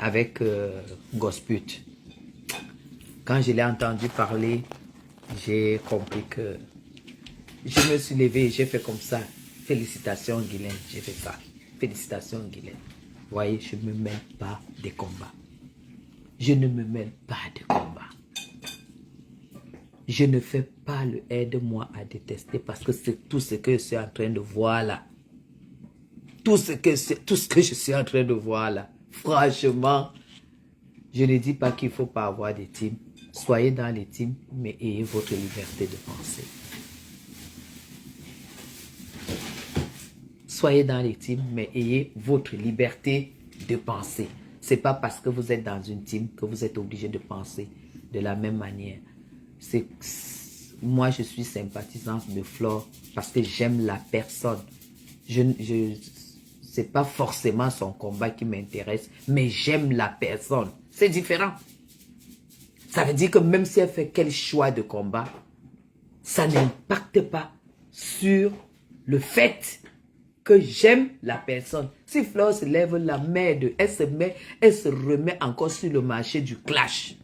avec Gosput. Quand je l'ai entendu parler, j'ai compris que je me suis levé, j'ai fait comme ça. Félicitations Guylaine, j'ai fait ça. Félicitations Guylaine. Vous voyez, je ne me mêle pas des combats. Je ne me mêle pas de combats. Je ne fais pas le aide-moi à détester parce que c'est tout ce que je suis en train de voir là. Tout ce que je suis en train de voir là. Franchement, je ne dis pas qu'il ne faut pas avoir des teams. Soyez dans les teams, mais ayez votre liberté de penser. Soyez dans les teams, mais ayez votre liberté de penser. Ce n'est pas parce que vous êtes dans une team que vous êtes obligé de penser de la même manière. Moi, je suis sympathisante de Flore parce que j'aime la personne. C'est pas forcément son combat qui m'intéresse, mais j'aime la personne. C'est différent. Ça veut dire que même si elle fait quel choix de combat, ça n'impacte pas sur le fait que j'aime la personne. Si Flore se lève la main, elle se remet encore sur le marché du clash.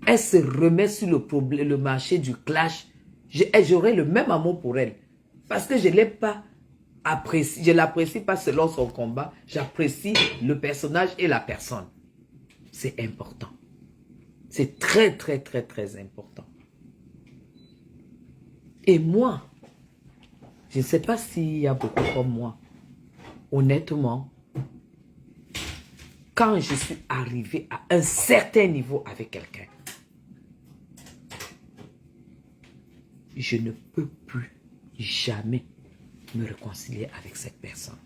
Elle se remet sur le marché du clash. J'aurai le même amour pour elle. Parce que je ne l'ai pas apprécié. Je ne l'apprécie pas selon son combat. J'apprécie le personnage et la personne. C'est important. C'est très, très, très, très important. Et moi, je ne sais pas s'il y a beaucoup comme moi. Honnêtement, quand je suis arrivé à un certain niveau avec quelqu'un, je ne peux plus jamais me réconcilier avec cette personne.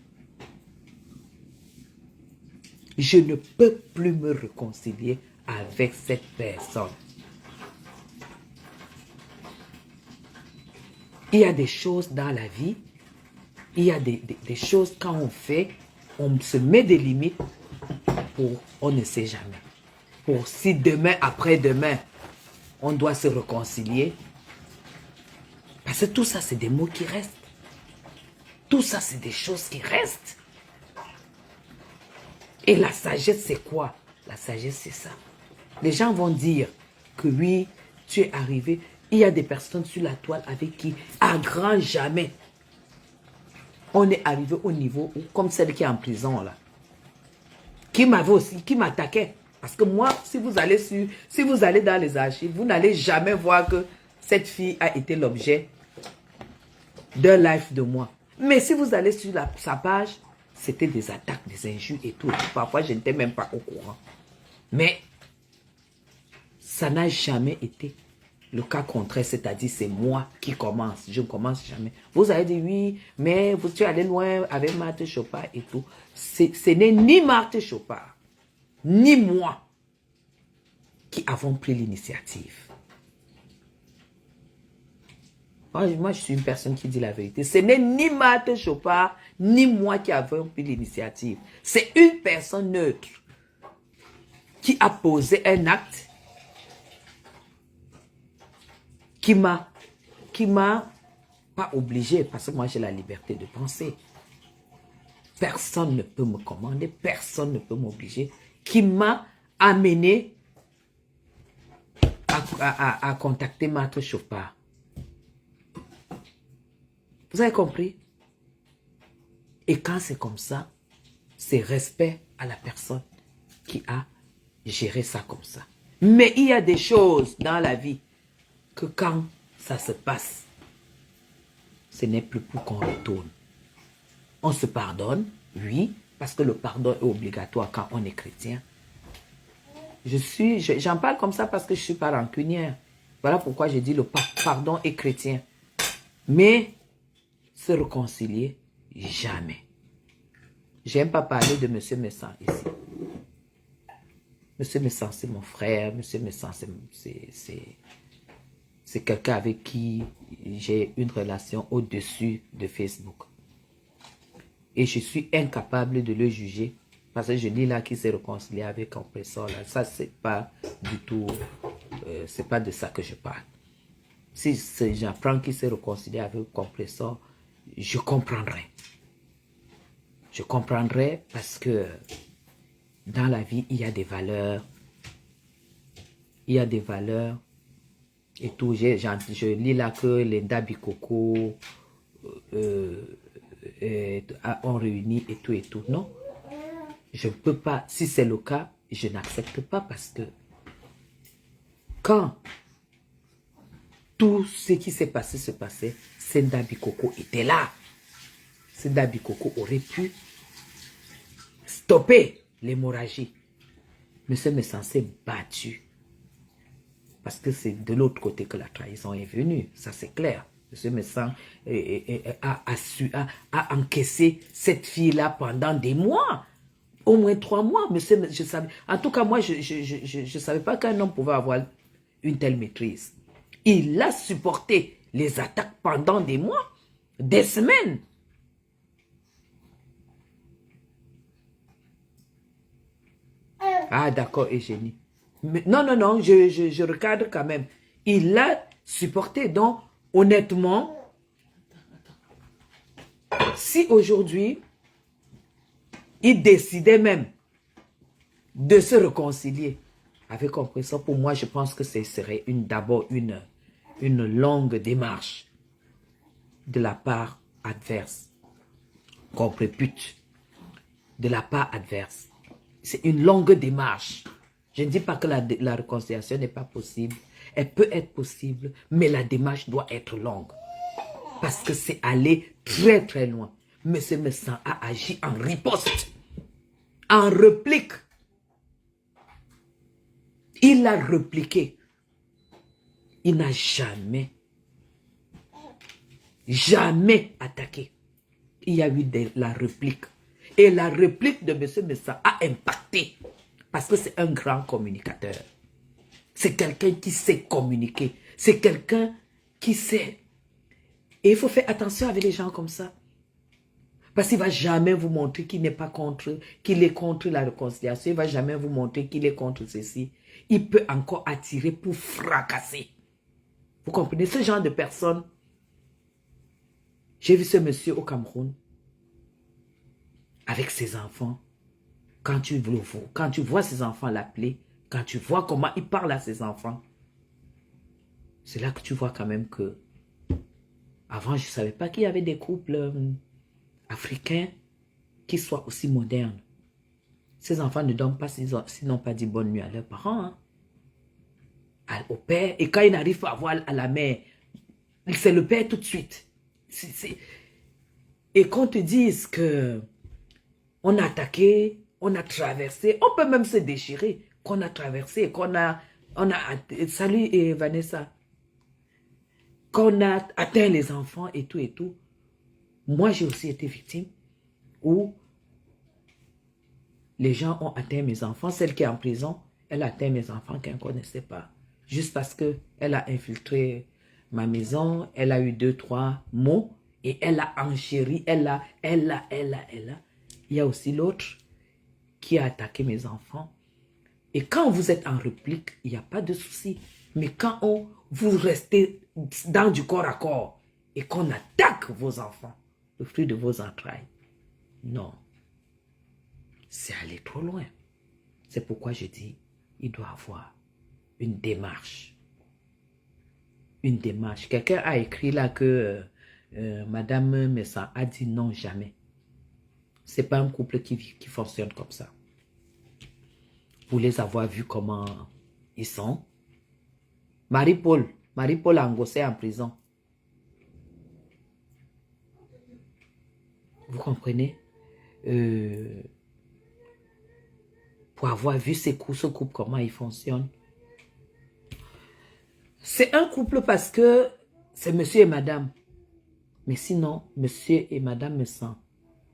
Je ne peux plus me réconcilier avec cette personne. Il y a des choses dans la vie, il y a des choses quand on fait, on se met des limites pour on ne sait jamais. Pour si demain, après-demain, on doit se réconcilier. Parce que tout ça, c'est des mots qui restent. Tout ça, c'est des choses qui restent. Et la sagesse, c'est quoi? La sagesse, c'est ça. Les gens vont dire que oui, tu es arrivé. Il y a des personnes sur la toile avec qui, à grand jamais, on est arrivé au niveau où, comme celle qui est en prison là, qui m'avait aussi, qui m'attaquait. Parce que moi, si vous allez dans les archives, vous n'allez jamais voir que cette fille a été l'objet d'un live de moi. Mais si vous allez sur sa page, c'était des attaques, des injures et tout. Parfois, je n'étais même pas au courant. Mais ça n'a jamais été le cas contraire, c'est-à-dire c'est moi qui commence. Je ne commence jamais. Vous avez dit oui, mais tu es allé loin avec Marthe Chopard et tout. Ce n'est ni Marthe Chopard, ni moi qui avons pris l'initiative. Moi, je suis une personne qui dit la vérité. Ce n'est ni Marthe Chopard, ni moi qui avons pris l'initiative. C'est une personne neutre qui a posé un acte qui m'a pas obligé, parce que moi j'ai la liberté de penser. Personne ne peut me commander, personne ne peut m'obliger, qui m'a amené à contacter Marthe Chopard. Vous avez compris? Et quand c'est comme ça, c'est respect à la personne qui a géré ça comme ça. Mais il y a des choses dans la vie que quand ça se passe, ce n'est plus pour qu'on retourne. On se pardonne, oui, parce que le pardon est obligatoire quand on est chrétien. J'en parle comme ça parce que je ne suis pas rancunière. Voilà pourquoi je dis le pardon est chrétien. Mais se réconcilier, jamais. J'aime pas parler de M. Messan ici. M. Messan, c'est mon frère. M. Messan, c'est quelqu'un avec qui j'ai une relation au-dessus de Facebook. Et je suis incapable de le juger. Parce que je dis là qu'il s'est réconcilié avec Compressor. Là. Ça, c'est pas du tout... c'est pas de ça que je parle. Si j'apprends qu'il s'est réconcilié avec Compressor, je comprendrai. je comprendrais parce que dans la vie, il y a des valeurs. Il y a des valeurs et tout. Je lis là que les Dabikoko ont réuni et tout et tout. Non, je ne peux pas. Si c'est le cas, je n'accepte pas parce que quand tout ce qui s'est passé se passait, Senda Bikoko était là. Senda Bikoko aurait pu stopper l'hémorragie. Monsieur Messan s'est battu. Parce que c'est de l'autre côté que la trahison est venue. Ça, c'est clair. Monsieur Messan a encaissé cette fille-là pendant des mois. Au moins 3 mois. Monsieur, je savais, en tout cas, moi, je ne savais pas qu'un homme pouvait avoir une telle maîtrise. Il a supporté les attaques pendant des mois, des semaines. Ah, d'accord, Eugénie. Mais, non, non, non, je recadre quand même. Il l'a supporté. Donc, honnêtement, si aujourd'hui, il décidait même de se réconcilier, avec compris ça, pour moi, je pense que ce serait d'abord une longue démarche de la part adverse, qu'on répute, de la part adverse. C'est une longue démarche. Je ne dis pas que la réconciliation n'est pas possible. Elle peut être possible, mais la démarche doit être longue. Parce que c'est aller très très loin. Monsieur Messan a agi en riposte, en réplique. Il a répliqué. Il n'a jamais attaqué. Il y a eu la réplique. Et la réplique de M. Messan a impacté. Parce que c'est un grand communicateur. C'est quelqu'un qui sait communiquer. C'est quelqu'un qui sait. Et il faut faire attention avec les gens comme ça. Parce qu'il ne va jamais vous montrer qu'il n'est pas contre, qu'il est contre la réconciliation. Il ne va jamais vous montrer qu'il est contre ceci. Il peut encore attirer pour fracasser. Vous comprenez? Ce genre de personne. J'ai vu ce monsieur au Cameroun. Avec ses enfants. Quand tu vois ses enfants l'appeler, quand tu vois comment il parle à ses enfants, c'est là que tu vois quand même que avant, je ne savais pas qu'il y avait des couples africains qui soient aussi modernes. Ces enfants ne dorment pas s'ils n'ont pas dit bonne nuit à leurs parents. Hein. Au père, et quand ils n'arrivent pas à voir à la mère, c'est le père tout de suite. Et qu'on te dise que on a attaqué, on a traversé, on peut même se déchirer, qu'on a traversé, salut Vanessa, qu'on a atteint les enfants et tout et tout. Moi, j'ai aussi été victime où les gens ont atteint mes enfants. Celle qui est en prison, elle a atteint mes enfants qu'elle ne connaissait pas. Juste parce qu'elle a infiltré ma maison, elle a eu 2, 3 mots et elle a enchéri, elle a. Il y a aussi l'autre qui a attaqué mes enfants. Et quand vous êtes en réplique, il n'y a pas de souci. Mais quand vous restez dans du corps à corps et qu'on attaque vos enfants, le fruit de vos entrailles, non. C'est aller trop loin. C'est pourquoi je dis, il doit avoir une démarche. Une démarche. Quelqu'un a écrit là que Madame Messan a dit non jamais. Ce n'est pas un couple qui fonctionne comme ça. Vous les avoir vus comment ils sont. Marie-Paul Angossé en prison. Vous comprenez? Pour avoir vu ce couple, comment il fonctionne. C'est un couple parce que c'est monsieur et madame. Mais sinon, monsieur et madame Messan,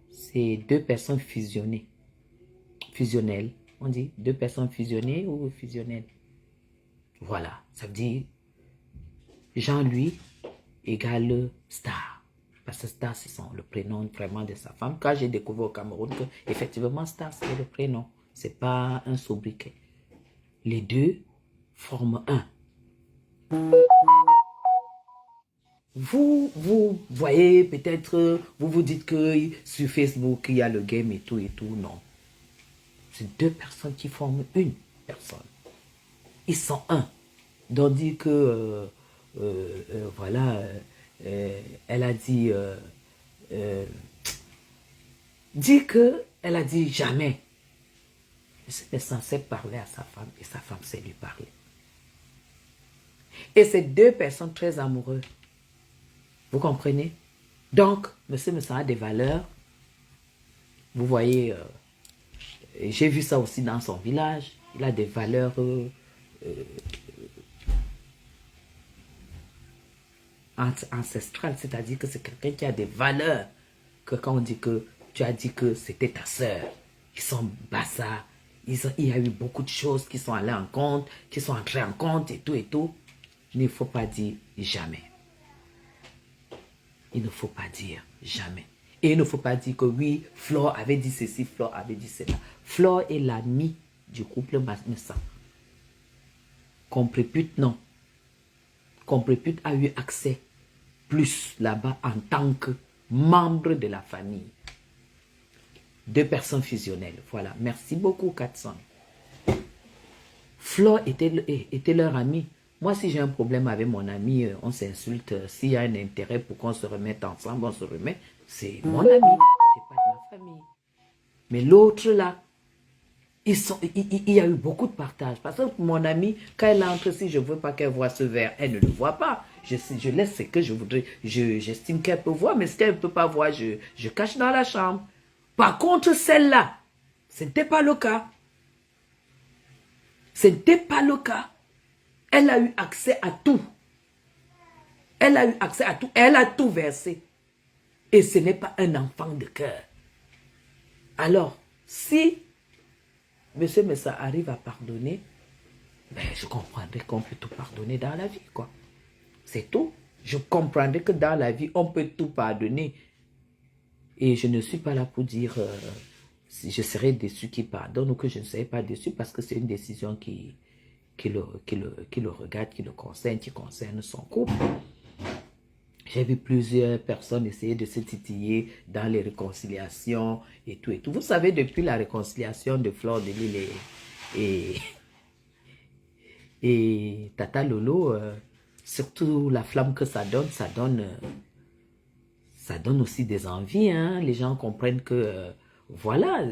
c'est 2 personnes fusionnées. Fusionnelles. On dit 2 personnes fusionnées ou fusionnelles. Voilà. Ça veut dire Jean-Louis égale Star. Parce que Star, c'est le prénom vraiment de sa femme. Quand j'ai découvert au Cameroun que effectivement Star, c'est le prénom. Ce n'est pas un sobriquet. Les 2 forment un. vous voyez peut-être, vous vous dites que sur Facebook, il y a le game et tout, non. C'est deux personnes qui forment une personne. Ils sont un. Donc dit que, voilà, elle a dit, elle a dit jamais. C'était censé parler à sa femme et sa femme sait lui parler. Et c'est deux personnes très amoureuses. Vous comprenez? Donc, monsieur a des valeurs. Vous voyez, j'ai vu ça aussi dans son village. Il a des valeurs ancestrales, c'est-à-dire que c'est quelqu'un qui a des valeurs. Que quand on dit que tu as dit que c'était ta sœur, ils sont bassards. Il y a eu beaucoup de choses qui sont allées en compte, qui sont entrées en compte et tout. Il ne faut pas dire jamais. Il ne faut pas dire jamais. Et il ne faut pas dire que oui, Flore avait dit ceci, Flore avait dit cela. Flore est l'ami du couple Messa. Comprépute, non. Comprépute a eu accès plus là-bas en tant que membre de la famille. Deux personnes fusionnelles. Voilà. Merci beaucoup, 400. Flore était leur ami. Moi, si j'ai un problème avec mon ami, on s'insulte. S'il y a un intérêt pour qu'on se remette ensemble, on se remet. C'est mon ami, c'est pas de ma famille. Mais l'autre là, il y a eu beaucoup de partage. Parce que mon ami, quand elle entre, si je ne veux pas qu'elle voit ce verre, elle ne le voit pas. Je laisse ce que je voudrais. J'estime qu'elle peut voir, mais si elle ne peut pas voir, je cache dans la chambre. Par contre, celle-là, ce n'était pas le cas. Ce n'était pas le cas. Elle a eu accès à tout. Elle a eu accès à tout. Elle a tout versé. Et ce n'est pas un enfant de cœur. Alors, si M. Messa arrive à pardonner, ben, je comprendrai qu'on peut tout pardonner dans la vie, quoi. C'est tout. Je comprendrai que dans la vie, on peut tout pardonner. Et je ne suis pas là pour dire si je serais déçu qu'il pardonne ou que je ne serais pas déçu parce que c'est une décision qui le regarde, qui le concerne, qui concerne son couple. J'ai vu plusieurs personnes essayer de se titiller dans les réconciliations et tout. Vous savez, depuis la réconciliation de Flore de Lille et Tata Lolo, surtout la flamme que ça donne aussi des envies. Hein. Les gens comprennent que, voilà,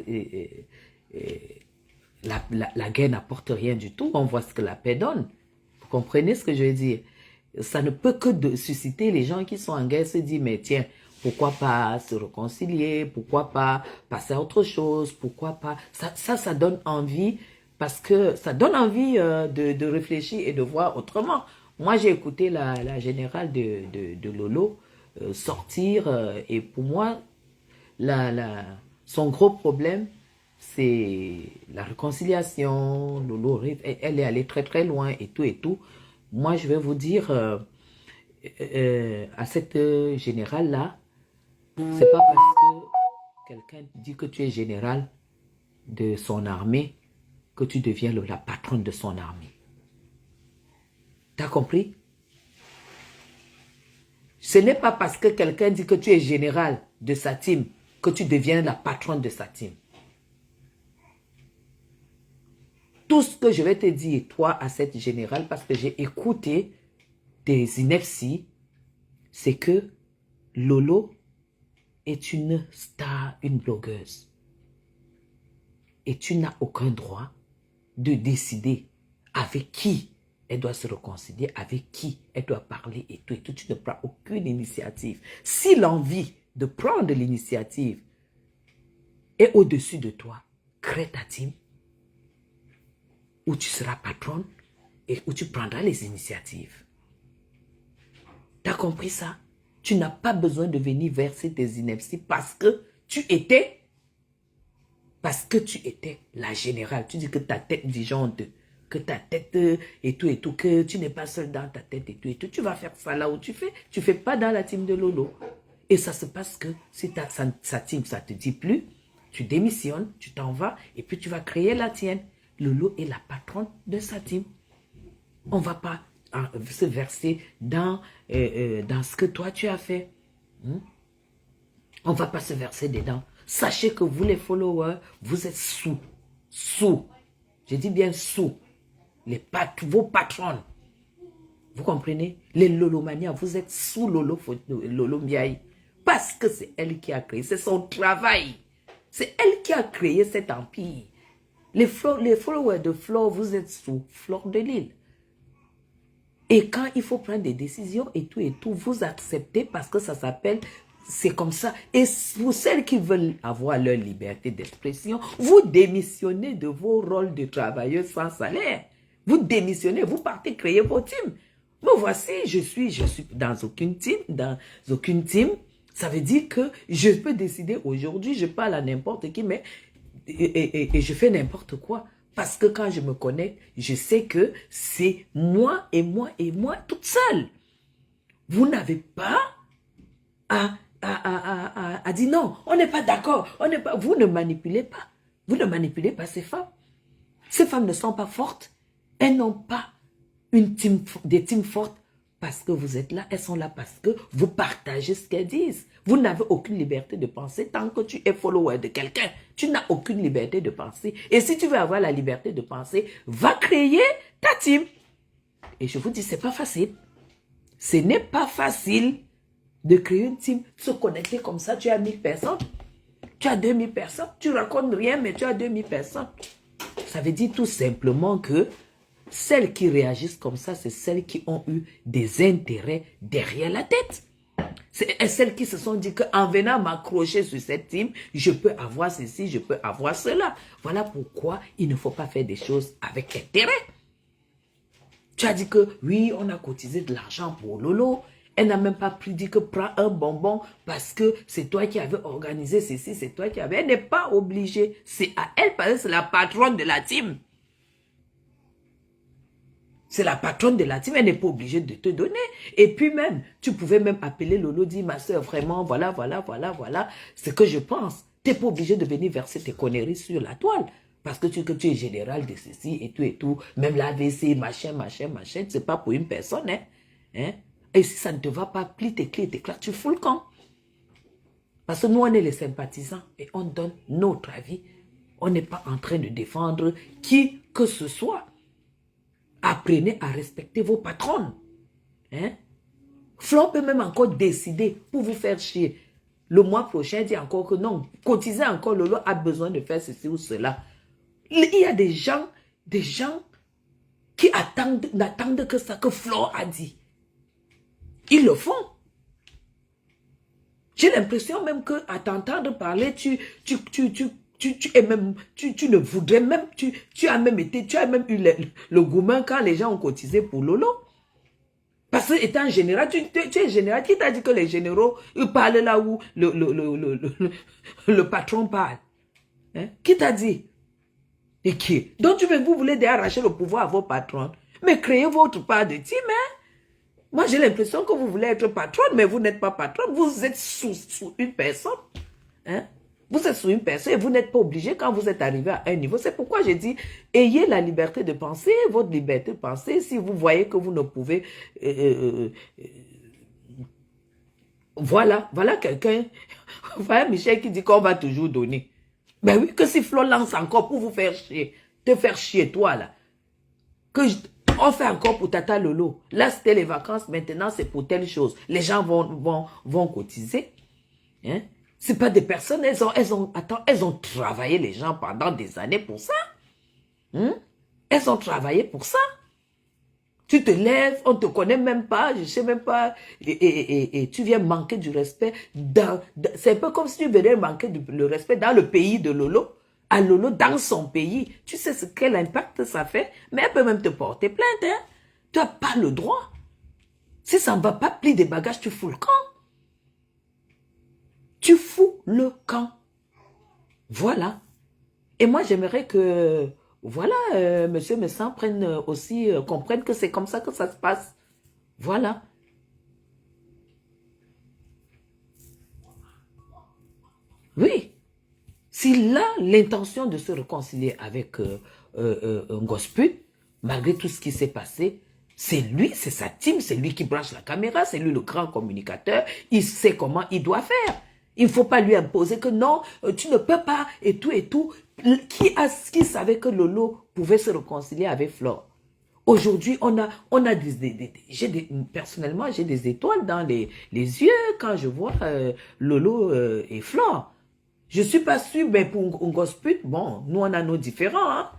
la guerre n'apporte rien du tout. On voit ce que la paix donne. Vous comprenez ce que je veux dire? Ça ne peut que susciter les gens qui sont en guerre se dire, mais tiens, pourquoi pas se réconcilier? Pourquoi pas passer à autre chose? Pourquoi pas? Ça donne envie, parce que ça donne envie de réfléchir et de voir autrement. Moi, j'ai écouté la générale de Lolo sortir, et pour moi, son gros problème, c'est la réconciliation. Lolo, elle est allée très très loin et tout. Moi, je vais vous dire, à cette générale-là, c'est pas parce que quelqu'un dit que tu es général de son armée que tu deviens la patronne de son armée. T'as compris? Ce n'est pas parce que quelqu'un dit que tu es général de sa team que tu deviens la patronne de sa team. Tout ce que je vais te dire, toi, à cette générale, parce que j'ai écouté des inepties, c'est que Lolo est une star, une blogueuse. Et tu n'as aucun droit de décider avec qui elle doit se réconcilier, avec qui elle doit parler et tout. Tu ne prends aucune initiative. Si l'envie de prendre l'initiative est au-dessus de toi, crée ta team, où tu seras patronne et où tu prendras les initiatives. T'as compris ça? Tu n'as pas besoin de venir verser tes inepties parce que tu étais la générale. Tu dis que ta tête vigeante, que ta tête et tout, que tu n'es pas seul dans ta tête et tout. Tu vas faire ça là où tu fais pas dans la team de Lolo. Et ça se passe que si sa team, ça te dit plus, tu démissionnes, tu t'en vas et puis tu vas créer la tienne. Lolo est la patronne de sa team. On va pas se verser dans ce que toi tu as fait. On ne va pas se verser dedans. Sachez que vous les followers, vous êtes sous. Sous. Je dis bien sous. Vos patrons. Vous comprenez? Les Lolomania, vous êtes sous Lolo Mbiaye. Parce que c'est elle qui a créé. C'est son travail. C'est elle qui a créé cet empire. Les followers de Flore, vous êtes sous Flore de Lille. Et quand il faut prendre des décisions et tout, vous acceptez parce que ça s'appelle, c'est comme ça. Et pour celles qui veulent avoir leur liberté d'expression, vous démissionnez de vos rôles de travailleurs sans salaire. Vous démissionnez, vous partez créer vos teams. Me voici, je suis dans aucune team, Ça veut dire que je peux décider aujourd'hui, je parle à n'importe qui, mais et je fais n'importe quoi. Parce que quand je me connecte, je sais que c'est moi et moi et moi toute seule. Vous n'avez pas à dire non, on n'est pas d'accord. Vous ne manipulez pas. Vous ne manipulez pas ces femmes. Ces femmes ne sont pas fortes. Elles n'ont pas des teams fortes parce que vous êtes là. Elles sont là parce que vous partagez ce qu'elles disent. Vous n'avez aucune liberté de penser. Tant que tu es follower de quelqu'un, tu n'as aucune liberté de penser. Et si tu veux avoir la liberté de penser, va créer ta team. Et je vous dis, c'est pas facile. Ce n'est pas facile de créer une team, se connecter comme ça. Tu as 1000 personnes, tu as 2000 personnes. Tu racontes rien, mais tu as 2000 personnes. Ça veut dire tout simplement que celles qui réagissent comme ça, c'est celles qui ont eu des intérêts derrière la tête. C'est celles qui se sont dit qu'en venant m'accrocher sur cette team, je peux avoir ceci, je peux avoir cela. Voilà pourquoi il ne faut pas faire des choses avec intérêt. Tu as dit que oui, on a cotisé de l'argent pour Lolo. Elle n'a même pas dit que prends un bonbon parce que c'est toi qui avais organisé ceci, c'est toi qui avais. Elle n'est pas obligée. C'est à elle parce que c'est la patronne de la team. C'est la patronne de la team, elle n'est pas obligée de te donner. Et puis même, tu pouvais même appeler Lolo, dire ma soeur, vraiment, voilà, ce que je pense. Tu n'es pas obligé de venir verser tes conneries sur la toile. Parce que tu es général de ceci et tout. Même la l'AVC, machin, c'est pas pour une personne. Hein? Et si ça ne te va pas, plie tes clés, tu fous le camp. Parce que nous, on est les sympathisants et on donne notre avis. On n'est pas en train de défendre qui que ce soit. Apprenez à respecter vos patrons. Hein? Flore peut même encore décider pour vous faire chier. Le mois prochain, dit encore que non, cotisez encore, Lolo a besoin de faire ceci ou cela. Il y a des gens qui n'attendent que ça que Flore a dit. Ils le font. J'ai l'impression même qu'à t'entendre parler, tu ne voudrais même, tu as même eu le gourmand quand les gens ont cotisé pour Lolo. Parce que étant général, tu es général, qui t'a dit que les généraux, ils parlent là où le patron parle? Hein? Qui t'a dit? Et qui? Donc vous voulez arracher le pouvoir à vos patrons, mais créez votre part de team, hein? Moi, j'ai l'impression que vous voulez être patronne, mais vous n'êtes pas patronne. Vous êtes sous une personne. Hein? Vous êtes sous une personne et vous n'êtes pas obligé quand vous êtes arrivé à un niveau. C'est pourquoi j'ai dit, ayez la liberté de penser, votre liberté de penser. Si vous voyez que vous ne pouvez... voilà quelqu'un... Voilà Michel qui dit qu'on va toujours donner. Ben oui, que si Flo lance encore pour vous faire chier, te faire chier toi là, on fait encore pour Tata Lolo. Là, c'était les vacances. Maintenant, c'est pour telle chose. Les gens vont cotiser. Hein? C'est pas des personnes. Elles ont travaillé les gens pendant des années pour ça. Hein? Elles ont travaillé pour ça. Tu te lèves, on te connaît même pas, je sais même pas, et tu viens manquer du respect. C'est un peu comme si tu venais manquer le respect dans le pays de Lolo. À Lolo, dans son pays, tu sais quel impact ça fait, mais elle peut même te porter plainte. Hein? Tu n'as pas le droit. Si ça ne va pas, plie des bagages, tu fous le camp. Tu fous le camp. Voilà. Et moi, j'aimerais que, voilà, monsieur Messan prenne aussi, comprenne que c'est comme ça que ça se passe. Voilà. Oui. S'il a l'intention de se réconcilier avec un gospel, malgré tout ce qui s'est passé, C'est lui, c'est sa team, c'est lui qui branche la caméra, c'est lui le grand communicateur. Il sait comment il doit faire. Il ne faut pas lui imposer que non, tu ne peux pas, et tout, et tout. Qui savait que Lolo pouvait se réconcilier avec Flore? Aujourd'hui, on a personnellement, j'ai des étoiles dans les yeux quand je vois Lolo et Flore. Je ne suis pas sûre, mais pour un gospel, bon, nous on a nos différends, hein.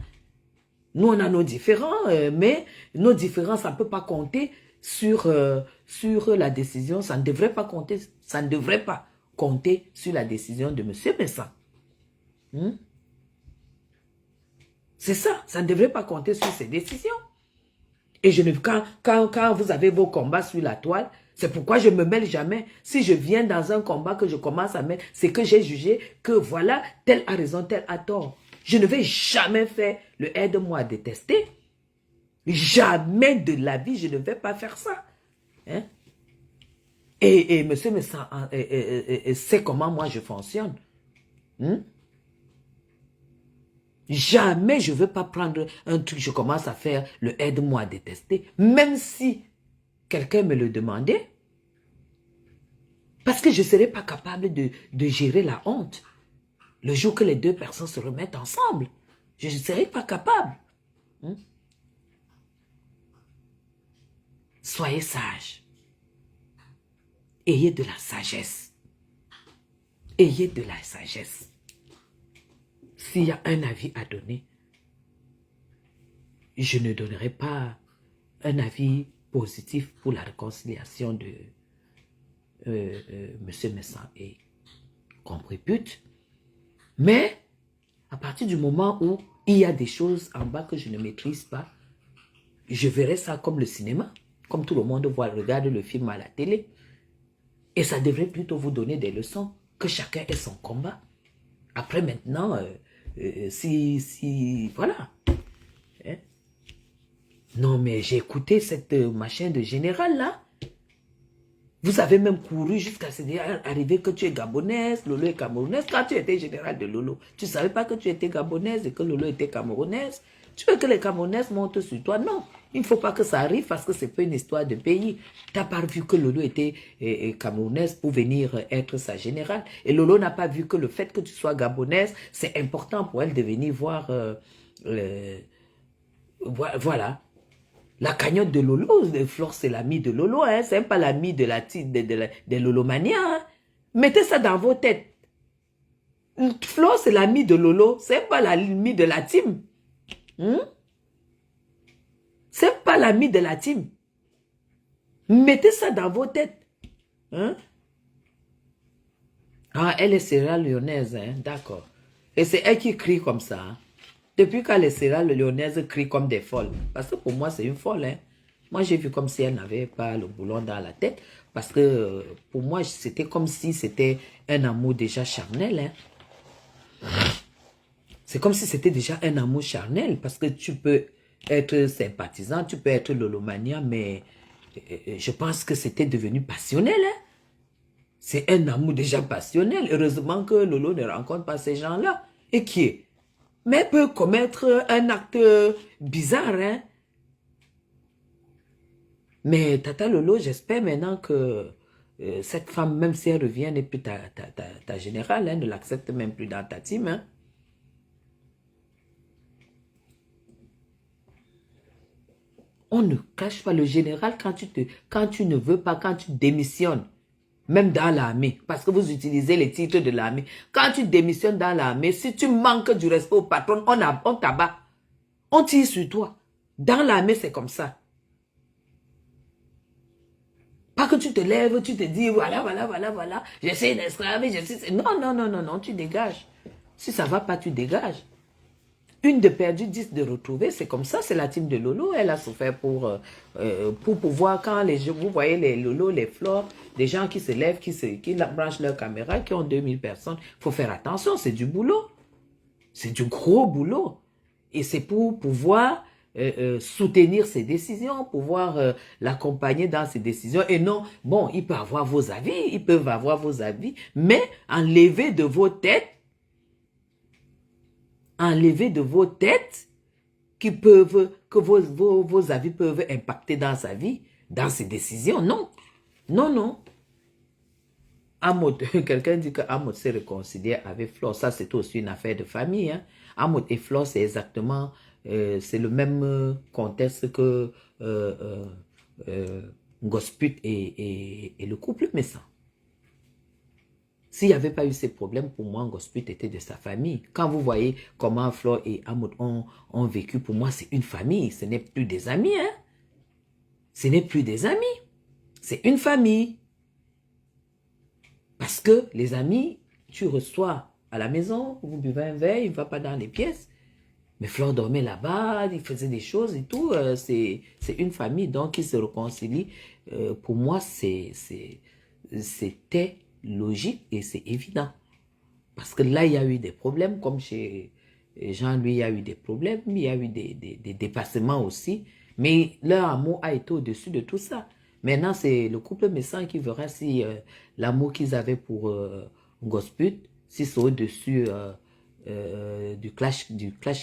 Nous, on a nos différends, mais nos différends, ça ne peut pas compter sur la décision. Ça ne devrait pas compter. Ça ne devrait pas compter sur la décision de M. Messa. C'est ça. Ça ne devrait pas compter sur ses décisions. Et quand vous avez vos combats sur la toile, c'est pourquoi je ne me mêle jamais. Si je viens dans un combat que je commence à mettre, c'est que j'ai jugé que voilà, tel a raison, tel a tort. Je ne vais jamais faire le aide-moi à détester. Jamais de la vie, je ne vais pas faire ça. Hein? Et monsieur sait comment moi je fonctionne. Jamais je ne veux pas prendre un truc, je commence à faire le aide-moi à détester. Même si quelqu'un me le demandait. Parce que je ne serais pas capable de gérer la honte. Le jour que les deux personnes se remettent ensemble, je ne serai pas capable. Soyez sages. Ayez de la sagesse. Ayez de la sagesse. S'il y a un avis à donner, je ne donnerai pas un avis positif pour la réconciliation de M. Messa et compris but. Mais, à partir du moment où il y a des choses en bas que je ne maîtrise pas, je verrai ça comme le cinéma, comme tout le monde regarde le film à la télé. Et ça devrait plutôt vous donner des leçons, que chacun ait son combat. Après maintenant, voilà. Hein? Non, mais j'ai écouté cette machin de général là. Vous avez même couru jusqu'à se dire, arriver que tu es gabonaise, Lolo est camerounaise. Quand tu étais général de Lolo, tu ne savais pas que tu étais gabonaise et que Lolo était camerounaise. Tu veux que les camerounaises montent sur toi? Non, il ne faut pas que ça arrive parce que ce n'est pas une histoire de pays. Tu n'as pas vu que Lolo était camerounaise pour venir être sa générale. Et Lolo n'a pas vu que le fait que tu sois gabonaise, c'est important pour elle de venir voir... voilà. La cagnotte de Lolo, Flore, c'est l'ami de Lolo, hein, c'est pas l'ami de Lolomania. Hein. Mettez ça dans vos têtes. Flore, c'est l'ami de Lolo, c'est pas l'ami de la team. C'est pas l'ami de la team. Mettez ça dans vos têtes. Hein? Ah, elle est Sierra Lyonnaise, hein, d'accord. Et c'est elle qui crie comme ça. Hein. Depuis quand les Sierra Lyonnaises crient comme des folles. Parce que pour moi, c'est une folle. Hein. Moi, j'ai vu comme si elle n'avait pas le boulon dans la tête. Parce que pour moi, c'était comme si c'était un amour déjà charnel. Hein. C'est comme si c'était déjà un amour charnel. Parce que tu peux être sympathisant, tu peux être lolomania, mais je pense que c'était devenu passionnel. Hein. C'est un amour déjà passionnel. Heureusement que Lolo ne rencontre pas ces gens-là. Et qui est? Mais peut commettre un acte bizarre, hein. Mais Tata Lolo, j'espère maintenant que cette femme, même si elle revient, n'est plus ta générale, hein, ne l'accepte même plus dans ta team, hein. On ne cache pas le général quand tu ne veux pas, quand tu démissionnes. Même dans l'armée, parce que vous utilisez les titres de l'armée. Quand tu démissionnes dans l'armée, si tu manques du respect au patron, on t'abat. On tire sur toi. Dans l'armée, c'est comme ça. Pas que tu te lèves, tu te dis, voilà, j'essaie d'esclaver, non, tu dégages. Si ça ne va pas, tu dégages. Une de perdue, 10 de retrouvée, c'est comme ça, c'est la team de Lolo. Elle a souffert pour pouvoir, quand vous voyez les Lolo, les Flore, des gens qui se lèvent, qui branchent leur caméra, qui ont 2000 personnes, il faut faire attention, c'est du boulot. C'est du gros boulot. Et c'est pour pouvoir soutenir ses décisions, pouvoir l'accompagner dans ses décisions. Et non, bon, il peut avoir vos avis, ils peuvent avoir vos avis, mais enlevez de vos têtes que vos avis peuvent impacter dans sa vie, dans ses décisions. Non, non, non. Ahmoud, quelqu'un dit que Ahmoud s'est réconcilié avec Flore. Ça, c'est aussi une affaire de famille. Hein. Ahmoud et Flore, c'est exactement, c'est le même contexte que Ngosput et le couple Messa. S'il n'y avait pas eu ces problèmes, pour moi, Ngosput était de sa famille. Quand vous voyez comment Flore et Ahmoud ont vécu, pour moi, c'est une famille. Ce n'est plus des amis. Hein. Ce n'est plus des amis. C'est une famille. Parce que les amis, tu reçois à la maison, vous buvez un verre, il ne va pas dans les pièces. Mais Flore dormait là-bas, il faisait des choses et tout. C'est une famille, donc ils se réconcilient. Pour moi, c'était logique et c'est évident. Parce que là, il y a eu des problèmes, comme chez Jean, lui, il y a eu des problèmes, il y a eu des dépassements aussi. Mais leur amour a été au-dessus de tout ça. Maintenant, c'est le couple Messan qui verra si l'amour qu'ils avaient pour Ngosput, si c'est au-dessus du clash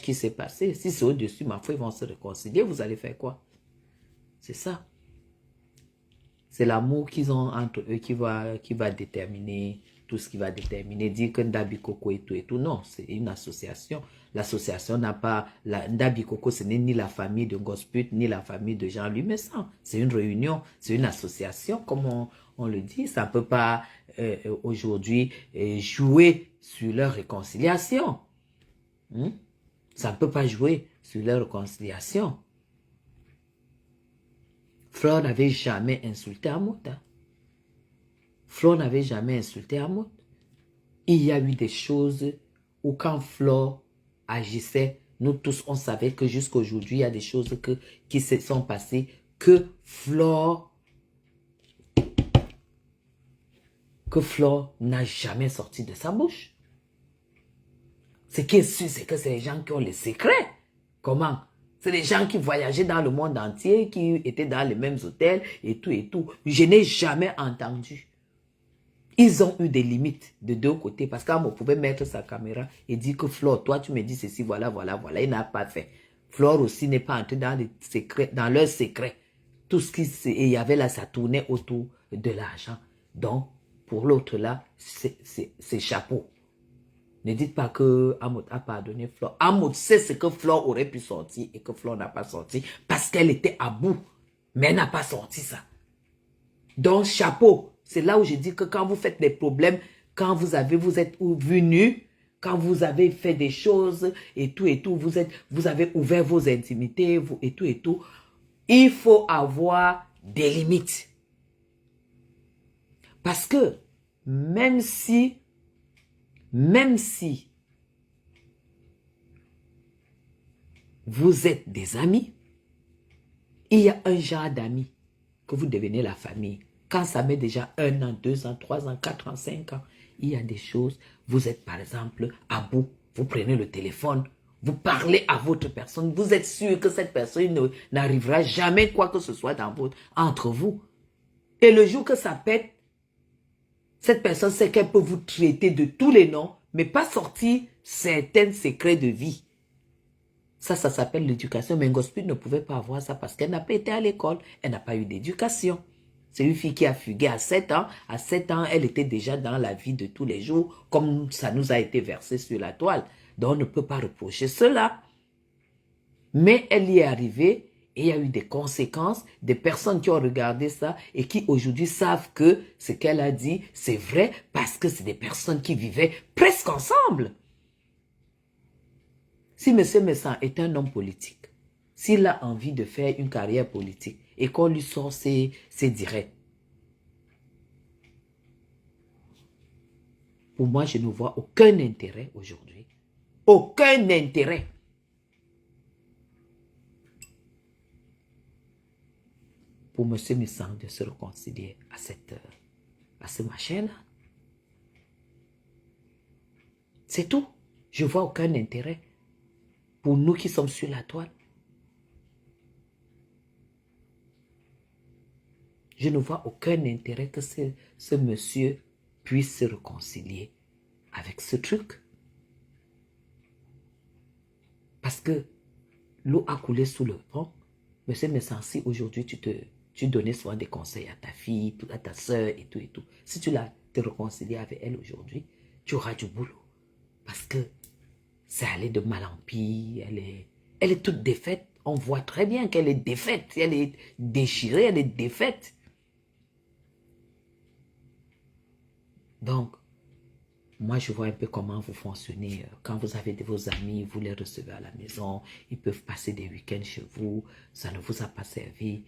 qui s'est passé. Si c'est au-dessus, ma foi, ils vont se réconcilier. Vous allez faire quoi? C'est ça. C'est l'amour qu'ils ont entre eux qui va déterminer tout ce qui va déterminer. Dire que Ndabi Koko et tout. Non, c'est une association. L'association n'a pas... Ndabi Koko, ce n'est ni la famille de Ngosput, ni la famille de Jean-Louis Messan. C'est une réunion, c'est une association, comme on le dit. Ça ne peut pas aujourd'hui jouer sur leur réconciliation. Ça ne peut pas jouer sur leur réconciliation. Flore n'avait jamais insulté Ahmoud. Hein. Flore n'avait jamais insulté Ahmoud. Il y a eu des choses où quand Flore agissait, nous tous, on savait que jusqu'à aujourd'hui, il y a des choses qui se sont passées que Flore n'a jamais sorti de sa bouche. Ce qui est sûr, c'est que c'est les gens qui ont les secrets. Comment? C'est les gens qui voyageaient dans le monde entier, qui étaient dans les mêmes hôtels et tout et tout. Je n'ai jamais entendu. Ils ont eu des limites de deux côtés parce qu'on pouvait mettre sa caméra et dire que Flore, toi tu me dis ceci, voilà, voilà, voilà. Il n'a pas fait. Flore aussi n'est pas entré dans les secrets, dans leurs secrets. Tout ce qui il y avait là, ça tournait autour de l'argent. Donc, pour l'autre là, c'est chapeau. Ne dites pas que Ahmoud a pardonné Flore. Ahmoud sait ce que Flore aurait pu sortir et que Flore n'a pas sorti parce qu'elle était à bout. Mais elle n'a pas sorti ça. Donc, chapeau. C'est là où je dis que quand vous faites des problèmes, quand vous êtes venu, quand vous avez fait des choses et tout, vous avez ouvert vos intimités et tout, il faut avoir des limites. Parce que même si vous êtes des amis, il y a un genre d'amis que vous devenez la famille. Quand ça met déjà 1 an, 2 ans, 3 ans, 4 ans, 5 ans, il y a des choses, vous êtes par exemple à bout, vous prenez le téléphone, vous parlez à votre personne, vous êtes sûr que cette personne n'arrivera jamais quoi que ce soit entre vous. Et le jour que ça pète, cette personne sait qu'elle peut vous traiter de tous les noms, mais pas sortir certains secrets de vie. Ça s'appelle l'éducation. Mais Ngosput ne pouvait pas avoir ça parce qu'elle n'a pas été à l'école. Elle n'a pas eu d'éducation. C'est une fille qui a fugué à 7 ans. À 7 ans, elle était déjà dans la vie de tous les jours, comme ça nous a été versé sur la toile. Donc, on ne peut pas reprocher cela. Mais elle y est arrivée et il y a eu des conséquences, des personnes qui ont regardé ça et qui aujourd'hui savent que ce qu'elle a dit, c'est vrai parce que c'est des personnes qui vivaient presque ensemble. Si M. Messan est un homme politique, s'il a envie de faire une carrière politique et qu'on lui sort ses directs, pour moi, je ne vois aucun intérêt aujourd'hui. Aucun intérêt. Pour M. Messan de se réconcilier à ce machin-là. C'est tout. Je ne vois aucun intérêt. Pour nous qui sommes sur la toile. Je ne vois aucun intérêt que ce monsieur puisse se réconcilier avec ce truc. Parce que l'eau a coulé sous le pont. Monsieur Messancy, aujourd'hui, tu donnais souvent des conseils à ta fille, à ta soeur et tout et tout. Si tu l'as te réconcilier avec elle aujourd'hui, tu auras du boulot. Parce que c'est allé de mal en pis, elle est toute défaite. On voit très bien qu'elle est défaite, elle est déchirée, elle est défaite. Donc, moi, je vois un peu comment vous fonctionnez. Quand vous avez vos amis, vous les recevez à la maison, ils peuvent passer des week-ends chez vous, ça ne vous a pas servi.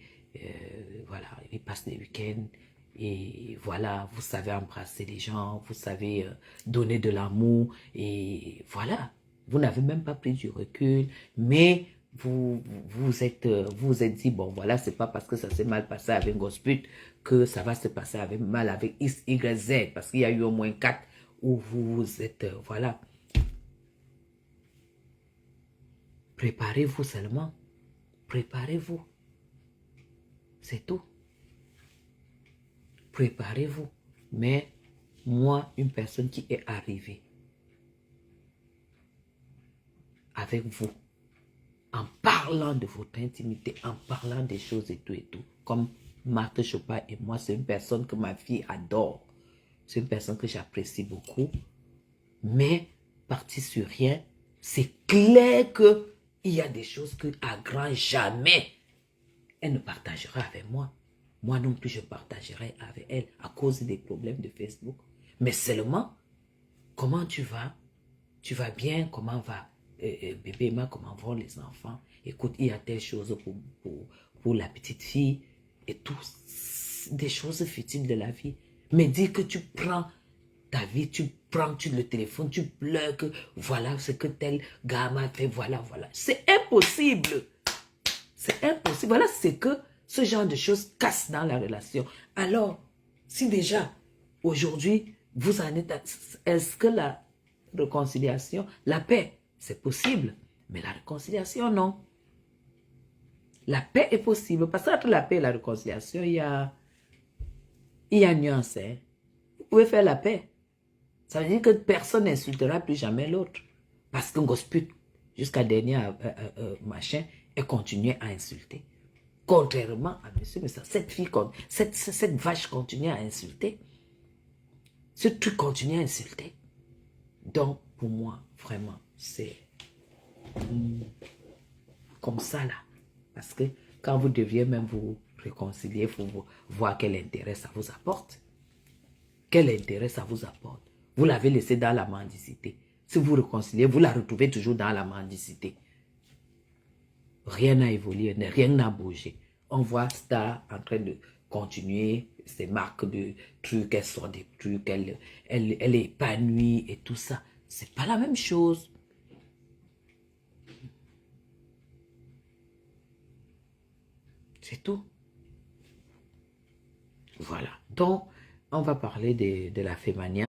Voilà, ils passent des week-ends et voilà, vous savez embrasser les gens, vous savez donner de l'amour et voilà. Vous n'avez même pas pris du recul, mais vous êtes dit, bon voilà, c'est pas parce que ça s'est mal passé avec Gosput que ça va se passer mal avec X, Y, Z, parce qu'il y a eu au moins 4 où vous êtes, voilà. Préparez-vous seulement. Préparez-vous. C'est tout. Préparez-vous. Mais moi, une personne qui est arrivée avec vous, en parlant de votre intimité, en parlant des choses et tout, comme Marthe Chopin et moi, c'est une personne que ma fille adore. C'est une personne que j'apprécie beaucoup. Mais, parti sur rien, c'est clair que il y a des choses que à grand jamais, elle ne partagera avec moi. Moi non plus, je partagerai avec elle à cause des problèmes de Facebook. Mais seulement, comment tu vas? Tu vas bien? Comment va bébé Emma? Comment vont les enfants? Écoute, il y a telle chose pour la petite fille et tout. Des choses futiles de la vie. Mais dis que tu prends ta vie, tu prends le téléphone, tu pleures que voilà ce que tel gars m'a fait, voilà. C'est impossible. C'est impossible. Voilà, c'est que ce genre de choses casse dans la relation. Alors, si déjà, aujourd'hui, vous en êtes... Est-ce que la réconciliation, la paix, c'est possible? Mais la réconciliation, non. La paix est possible. Parce qu'entre la paix et la réconciliation, il y a nuance. Hein. Vous pouvez faire la paix. Ça veut dire que personne n'insultera plus jamais l'autre. Parce qu'un gospel, jusqu'à dernier machin, elle continuait à insulter. Contrairement à monsieur, mais ça, cette vache continue à insulter. Ce truc continue à insulter. Donc, pour moi, vraiment, c'est comme ça là. Parce que quand vous deviez même vous réconcilier, il faut voir quel intérêt ça vous apporte. Quel intérêt ça vous apporte. Vous l'avez laissé dans la mendicité. Si vous réconciliez, vous la retrouvez toujours dans la mendicité. Rien n'a évolué, rien n'a bougé. On voit Star en train de continuer ses marques de trucs, elle sort des trucs, elle est épanouie et tout ça. C'est pas la même chose. C'est tout. Voilà. Donc, on va parler de la fémania.